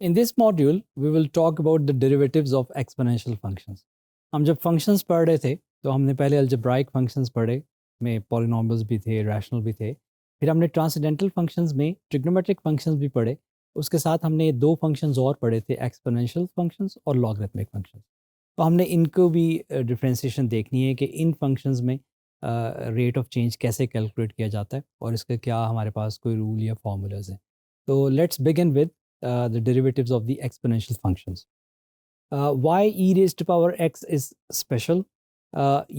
In this module, we will talk about the derivatives of exponential functions. हम जब functions पढ़ रहे थे तो हमने पहले algebraic functions पढ़े, में polynomials भी थे, rational भी थे. फिर हमने transcendental functions में trigonometric functions भी पढ़े. उसके साथ हमने दो functions और पढ़े थे, exponential functions और logarithmic functions. तो हमने इनको भी differentiation देखनी है कि इन functions में rate of change कैसे calculate किया जाता है और इसका क्या हमारे पास कोई rule या formulas हैं. So let's begin with the derivatives of the exponential functions. Why e raised to power x is special?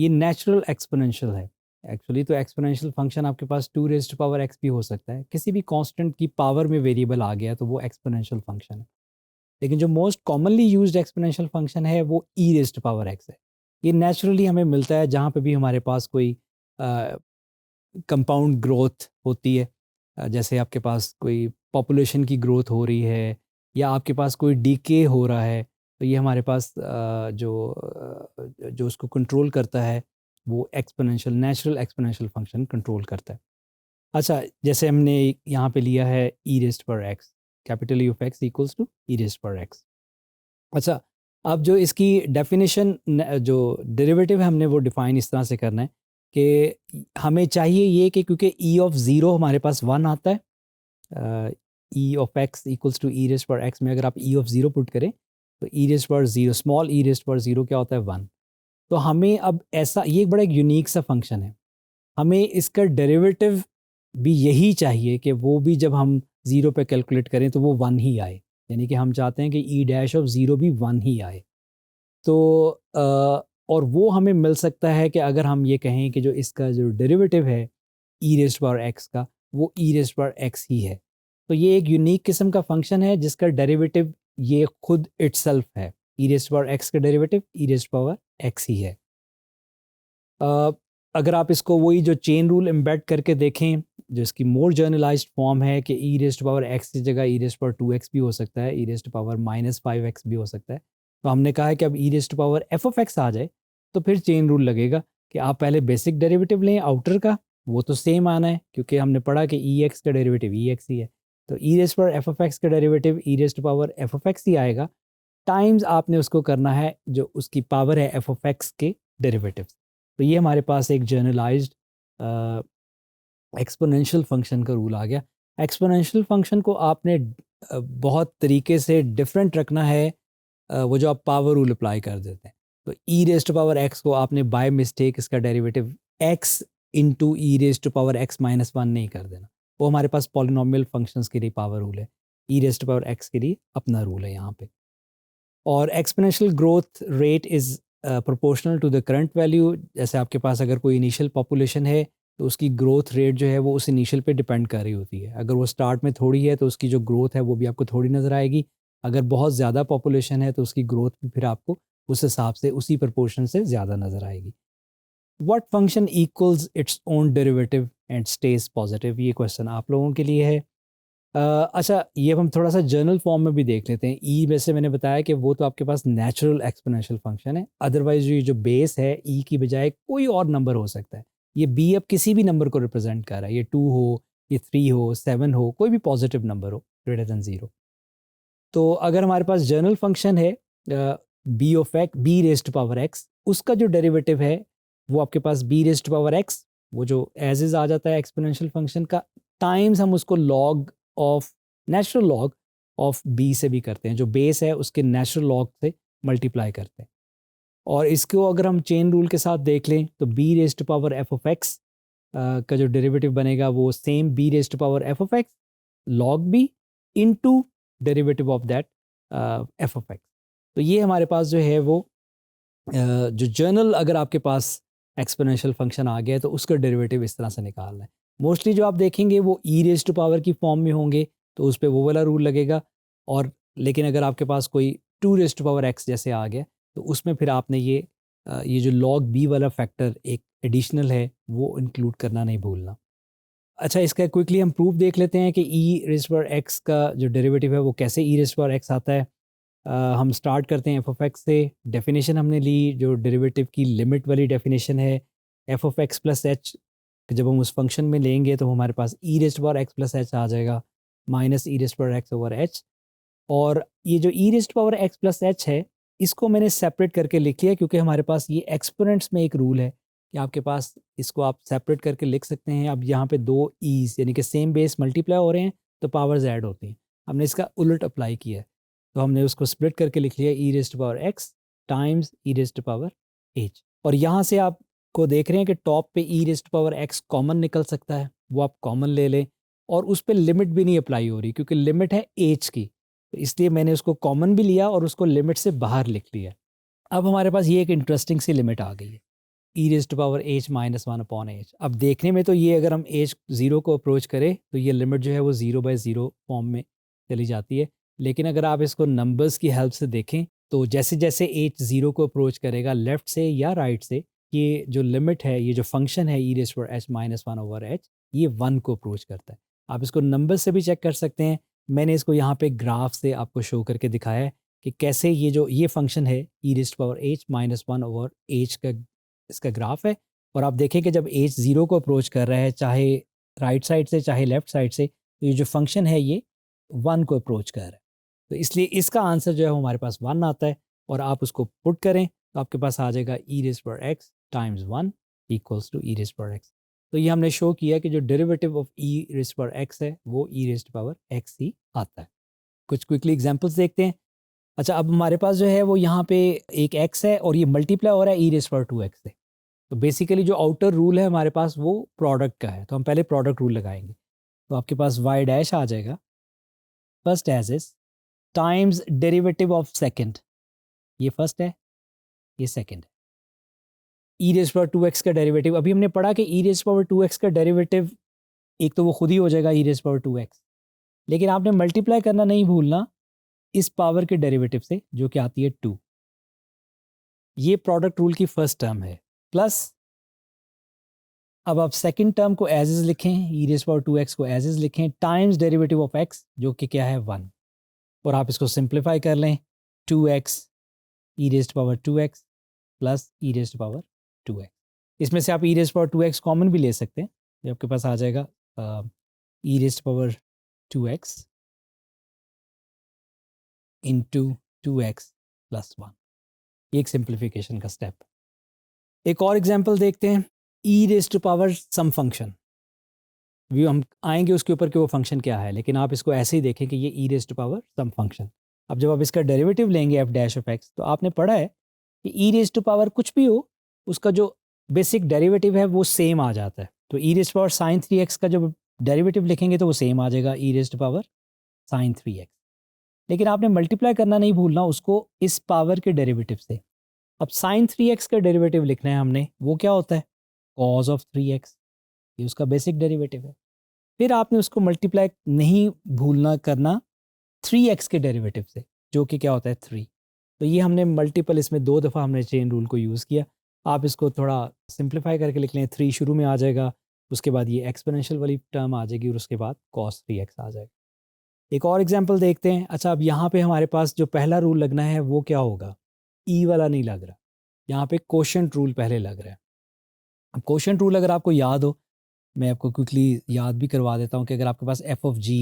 ये natural exponential है. Actually तो exponential function आपके पास 2 raised to power x भी हो सकता है. किसी भी constant की power में variable आ गया तो वो exponential function है. लेकिन जो most commonly used exponential function है वो e raised to power x है. ये naturally हमें मिलता है जहाँ पे भी हमारे पास कोई compound growth होती है. जैसे आपके पास कोई पॉपुलेशन की ग्रोथ हो रही है या आपके पास कोई डीके हो रहा है तो ये हमारे पास जो उसको कंट्रोल करता है वो exponential natural exponential function control करता है. अच्छा, जैसे हमने यहाँ पे लिया है ई रेस्ट पर X, capital E of X equals to E raised पर एक्स. अच्छा, अब जो इसकी डेफिनेशन जो डेरिवेटिव है हमने वो डिफाइन इस तरह से करना है कि हमें चाहिए ये कि क्योंकि ई ऑफ ज़ीरो हमारे पास 1 आता है, E of X equals to E raised पर एक्स में अगर आप ई ऑफ ज़ीरो पुट करें तो ई रेस्ट पर ज़ीरो, स्मॉल ई रेस्ट पर ज़ीरो क्या होता है 1. तो हमें अब ऐसा, ये एक बड़ा एक यूनिक सा फंक्शन है, हमें इसका डेरिवेटिव भी यही चाहिए कि वो भी जब हम ज़ीरो पे कैलकुलेट करें तो वो 1 ही आए. यानी कि हम चाहते हैं कि ई डैश ऑफ ज़ीरो भी 1 ही आए. तो और वो हमें मिल सकता है कि अगर हम ये कहें कि जो इसका जो डेरिवेटिव है ई रेस्ट पावर एक्स का वो ई रेस्ट पावर एक्स ही है. तो ये एक यूनिक किस्म का फंक्शन है जिसका डेरिवेटिव ये खुद इटसेल्फ है. ई रेस्ट पावर एक्स का derivative e raise power x ही है. अगर आप इसको वही जो चेन रूल एम्बेड करके देखें, जो इसकी मोर जर्नलाइज्ड फॉर्म है कि ई रेस्ट पावर एक्स की जगह ई रेस्ट पावर 2x भी हो सकता है, ई रेस्ट पावर -5x भी हो सकता है. तो हमने कहा है कि अब e raise power F of x आ जाए तो फिर चेन रूल लगेगा कि आप पहले बेसिक डेरिवेटिव लें आउटर का, वो तो सेम आना है क्योंकि हमने पढ़ा कि ई एक्स का डेरिवेटिव ई एक्स ही है. तो ई raise power F of x का derivative e raise power F of x ही आएगा, टाइम्स आपने उसको करना है जो उसकी पावर है एफ ऑफ एक्स के डेरिवेटिव. तो ये हमारे पास एक जर्नलाइज्ड एक्सपोनेंशियल फंक्शन का रूल आ गया. एक्सपोनेंशियल फंक्शन को आपने बहुत तरीके से डिफरेंट रखना है, वो जो आप पावर रूल अप्लाई कर देते हैं. तो ई रेस्ट पावर एक्स को आपने बाय मिस्टेक इसका डेरिवेटिव एक्स इंटू ई रेस्ट पावर एक्स -1 नहीं कर देना. वो हमारे पास पॉलिनोमियल फंक्शंस के लिए पावर रूल है, ई रेस्ट पावर एक्स के लिए अपना रूल है यहाँ पे. और exponential growth rate is proportional to the current value. जैसे आपके पास अगर कोई इनिशियल पॉपुलेशन है तो उसकी ग्रोथ रेट जो है वो उस इनिशियल पे डिपेंड कर रही होती है. अगर वो स्टार्ट में थोड़ी है तो उसकी जो ग्रोथ है वो भी आपको थोड़ी नज़र आएगी. अगर बहुत ज़्यादा पॉपुलेशन है तो उसकी ग्रोथ भी फिर आपको उस हिसाब से उसी प्रपोर्शन से ज़्यादा नज़र आएगी. What function equals its own derivative and stage positive, ये क्वेश्चन आप लोगों के लिए है. अच्छा, ये हम थोड़ा सा जर्नल फॉर्म में भी देख लेते हैं. ई में से मैंने बताया कि वो तो आपके पास नेचुरल एक्सपोनेंशियल फंक्शन है. अदरवाइज ये जो बेस है ई की बजाय कोई और नंबर हो सकता है. ये बी अब किसी भी नंबर को रिप्रेजेंट कर रहा है, ये 2 हो, ये 3 हो, 7 हो, कोई भी पॉजिटिव नंबर हो ग्रेटर देन 0. तो अगर हमारे पास जर्नल फंक्शन है B of X, B raised power X, उसका जो डेरिवेटिव है वो आपके पास बी रेस्ट पावर एक्स, वो जो एज इज आ जाता है एक्सपोनेंशियल फंक्शन का, टाइम्स हम उसको log of natural log of B से भी करते हैं, जो बेस है उसके नेचुरल लॉग से मल्टीप्लाई करते हैं. और इसको अगर हम चेन रूल के साथ देख लें तो B raised power F of x का जो डेरिवेटिव बनेगा वो same B raised power F of X log B into derivative of that F of X. तो ये हमारे पास जो है वो जो जर्नल अगर आपके पास एक्सपोनेंशियल फंक्शन आ गया है तो उसका डेरिवेटिव इस तरह से निकालना है. मोस्टली जो आप देखेंगे वो ई रेज टू पावर की फॉर्म में होंगे तो उस पर वो वाला रूल लगेगा. और लेकिन अगर आपके पास कोई 2 रेज टू पावर एक्स जैसे आ गया तो उसमें फिर आपने ये जो लॉग बी वाला फैक्टर एक एडिशनल है वो इंक्लूड करना नहीं भूलना. अच्छा, इसका क्विकली हम प्रूफ देख लेते हैं कि ई रेज पावर एक्स का जो डेरिवेटिव है वो कैसे ई रेज पावर एक्स आता है. हम स्टार्ट करते हैं एफ ऑफ एक्स से. डेफिनेशन हमने ली जो डेरिवेटिव की लिमिट वाली डेफिनेशन है, f of x plus h. जब हम उस फंक्शन में लेंगे तो हमारे पास e raise power x plus h आ जाएगा minus e raise power x over h. और ये जो e raise power x plus h है, इसको मैंने सेपरेट करके लिख लिया क्योंकि हमारे पास ये एक्सपोनेंट्स में एक रूल है कि आपके पास इसको आप सेपरेट करके लिख सकते हैं। अब यहाँ पे दो ईज यानी कि सेम बेस मल्टीप्लाई हो रहे हैं तो पावर्स ऐड होती हैं। हमने इसका उलट अप्लाई किया है, तो हमने उसको स्प्लिट करके लिख लिया ई रेस्ट पावर एक्स टाइम्स ई रेस्ट पावर एच। और यहाँ से आपको देख रहे हैं कि टॉप पे ई रेस्ट पावर एक्स कॉमन निकल सकता है, वो आप कॉमन ले लें। और उस पर लिमिट भी नहीं अप्लाई हो रही क्योंकि लिमिट है एच की, तो इसलिए मैंने उसको कॉमन भी लिया और उसको लिमिट से बाहर लिख लिया। अब हमारे पास ये एक इंटरेस्टिंग सी लिमिट आ गई है, ई raise power h minus one upon h. अब देखने में तो ये अगर हम एच ज़ीरो को अप्रोच करें तो ये लिमिट जो है वो ज़ीरो बाय ज़ीरो फॉर्म में चली जाती है। लेकिन अगर आप इसको नंबर्स की हेल्प से देखें तो जैसे जैसे एच ज़ीरो को अप्रोच करेगा लेफ़्ट से या राइट से, ये जो लिमिट है, ये जो फंक्शन है ई raise power h minus one over h, ये वन को अप्रोच करता है। आप इसको नंबर से भी चेक कर सकते हैं। मैंने इसको यहाँ पे ग्राफ से आपको शो करके दिखाया है कि कैसे ये जो ये फंक्शन है ई raise power h minus one over h का इसका ग्राफ है। और आप देखें कि जब एच ज़ीरो को अप्रोच कर रहा है, चाहे राइट साइड से चाहे लेफ्ट साइड से, तो ये जो फंक्शन है ये वन को अप्रोच कर रहा है। तो इसलिए इसका आंसर जो है वो हमारे पास वन आता है। और आप उसको पुट करें तो आपके पास आ जाएगा E raise power X times one equals to E raise power X. तो ये हमने शो किया कि जो derivative of E raise power X है वो ई रेज़ पावर एक्स ही आता है। कुछ क्विकली एग्जांपल्स देखते हैं। अच्छा, अब हमारे पास जो है वो यहाँ पे एक एक्स है और ये मल्टीप्लाई हो रहा है ई रेज़ पावर टू एक्स से। तो बेसिकली जो आउटर रूल है हमारे पास वो प्रोडक्ट का है, तो हम पहले प्रोडक्ट रूल लगाएंगे। तो आपके पास वाई डैश आ जाएगा first as is times derivative of second, ये फर्स्ट है, ये सेकंड है। ई रेज़ पावर टू एक्स का डेरिवेटिव, अभी हमने पढ़ा कि E raise power to X का डेरिवेटिव एक तो वो खुद ही हो जाएगा E raise power to X, लेकिन आपने मल्टीप्लाई करना नहीं भूलना इस पावर के डेरिवेटिव से जो कि आती है टू। ये प्रोडक्ट रूल की फर्स्ट टर्म है। प्लस अब आप सेकंड टर्म को एज इज लिखें, ई रेज़ पावर टू एक्स को एज इज लिखें टाइम्स डेरिवेटिव ऑफ एक्स जो कि क्या है वन। और आप इसको सिंप्लीफाई कर लें, two X E raise power to X plus E raise power to X. इसमें से आप E raise power to X common भी ले सकते हैं, ये आपके पास आ जाएगा E raise power to X into two X plus one. एक सिंप्लीफिकेशन का स्टेप। एक और एग्जाम्पल देखते हैं, E raise to power some function. भी हम आएंगे उसके ऊपर कि वो फंक्शन क्या है, लेकिन आप इसको ऐसे ही देखें कि ये E raise to power some function. अब जब आप इसका डेरिवेटिव लेंगे एफ डैश ऑफ एक्स, तो आपने पढ़ा है कि ई रेज़ टू पावर कुछ भी हो उसका जो बेसिक डेरिवेटिव है वो सेम आ जाता है। तो E raise to power sine three X का जब डेरिवेटिव लिखेंगे तो वो सेम आ जाएगा E raise to power sine three X. लेकिन आपने मल्टीप्लाई करना नहीं भूलना उसको इस पावर के डेरिवेटिव से। अब साइन थ्री एक्स का डेरिवेटिव लिखना है हमने, वो क्या होता है कॉज ऑफ थ्री एक्स, ये उसका बेसिक डेरिवेटिव है। फिर आपने उसको मल्टीप्लाई नहीं भूलना करना थ्री एक्स के डेरिवेटिव से जो कि क्या होता है थ्री। तो ये हमने मल्टीपल, इसमें दो दफ़ा हमने चेन रूल को यूज़ किया। आप इसको थोड़ा सिंप्लीफाई करके लिख लें, थ्री शुरू में आ जाएगा, उसके बाद ये एक्सपोनेंशियल वाली टर्म आ जाएगी और उसके बाद कॉस थ्री एक्स आ जाएगा। एक और एग्जांपल देखते हैं। अच्छा, अब यहाँ पे हमारे पास जो पहला रूल लगना है वो क्या होगा, ई वाला नहीं लग रहा, यहाँ पे कोशेंट रूल पहले लग रहा है। अब कोशेंट रूल अगर आपको याद हो, मैं आपको क्विकली याद भी करवा देता हूँ कि अगर आपके पास एफ ऑफ जी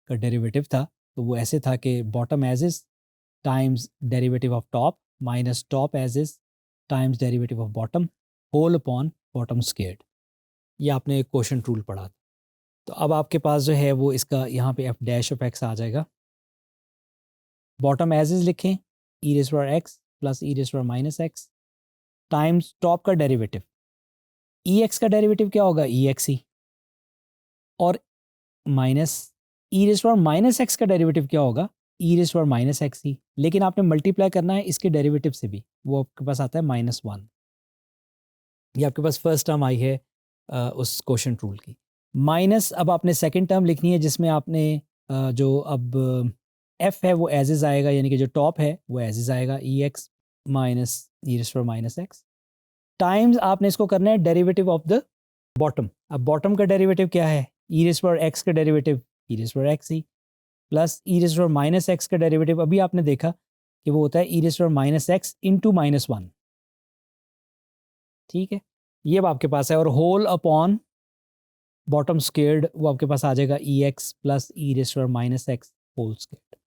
का डेरिवेटिव था तो वो ऐसे था कि bottom as is times derivative of top minus top as is times derivative of bottom whole upon bottom squared. ये आपने एक क्वोशंट रूल पढ़ा था। तो अब आपके पास जो है वो इसका यहाँ पे एफ डैश ऑफ एक्स आ जाएगा। बॉटम एज इज लिखें ई रेज़ पावर एक्स प्लस ई raise power minus x times top का डेरिवेटिव, ई एक्स का डेरिवेटिव क्या होगा ई एक्स ही, और minus e raise power minus x का डेरिवेटिव क्या होगा e raise power minus x ही। लेकिन आपने मल्टीप्लाई करना है इसके डेरिवेटिव से भी, वो आपके पास आता है माइनस वन। ये आपके पास फर्स्ट टर्म आई है उस क्वोशंट रूल की। माइनस अब आपने सेकंड टर्म लिखनी है जिसमें आपने जो अब एफ है वो एज इज आएगा, यानी कि जो टॉप है वो एज इज आएगा e x minus e raise power minus x times आपने इसको करना है डेरिवेटिव ऑफ द बॉटम। अब बॉटम का डेरिवेटिव क्या है ई रेज़ पावर एक्स का derivative e raise power x ही प्लस ई रेज़ पावर माइनस एक्स का डेरिवेटिव अभी आपने देखा कि वो होता है ई raise power minus x into minus one. ठीक है, ये अब आपके पास है, और होल अपॉन बॉटम स्क्वायर्ड वो आपके पास आ जाएगा ई एक्स प्लस ई raise power minus x whole squared.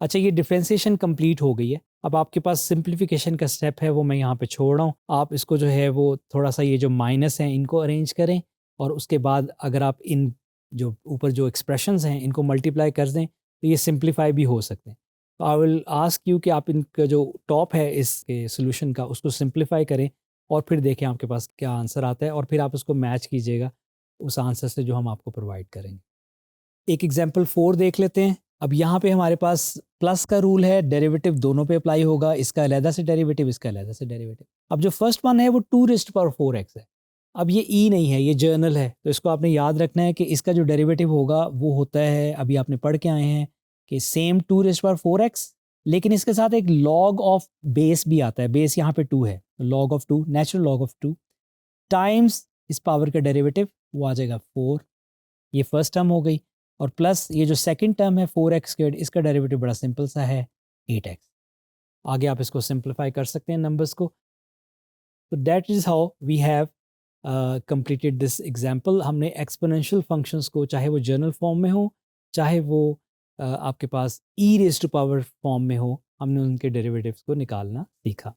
अच्छा, ये डिफ्रेंसिएशन कंप्लीट हो गई है। अब आपके पास सिंप्लीफिकेशन का स्टेप है, वो मैं यहाँ पे छोड़ रहा हूँ। आप इसको जो है वो थोड़ा सा ये जो माइनस हैं इनको अरेंज करें, और उसके बाद अगर आप इन जो ऊपर जो एक्सप्रेशंस हैं इनको मल्टीप्लाई कर दें तो ये सिंप्लीफाई भी हो सकते हैं। तो आई विल आस्क यू कि आप इनका जो टॉप है इसके सोल्यूशन का उसको सिंप्लीफाई करें और फिर देखें आपके पास क्या आंसर आता है, और फिर आप उसको मैच कीजिएगा उस आंसर से जो हम आपको प्रोवाइड करेंगे। एक एग्जाम्पल 4 देख लेते हैं। अब यहाँ पे हमारे पास प्लस का रूल है, डेरिवेटिव दोनों पे अप्लाई होगा, इसका अलहदा से डेरिवेटिव, इसका अलहदा से डेरिवेटिव। अब जो फर्स्ट वन है वो 2⁴x है। अब ये ई नहीं है, ये जर्नल है, तो इसको आपने याद रखना है कि इसका जो डेरिवेटिव होगा वो होता है, अभी आपने पढ़ के आए हैं कि सेम 2⁴x, लेकिन इसके साथ एक लॉग ऑफ बेस भी आता है। बेस यहाँ पे 2 है, log of 2, natural log of 2 times इस पावर का डेरिवेटिव, वो आ जाएगा 4। ये फर्स्ट टर्म हो गई, और प्लस ये जो सेकंड टर्म है 4x², इसका डेरिवेटिव बड़ा सिंपल सा है 8x। आगे आप इसको सिंप्लीफाई कर सकते हैं नंबर्स को। तो that is how we have completed this example. हमने एक्सपोनेंशियल फंक्शंस को, चाहे वो जर्नल फॉर्म में हो, चाहे वो आपके पास e raise to power form में हो, हमने उनके डेरिवेटिव्स को निकालना सीखा।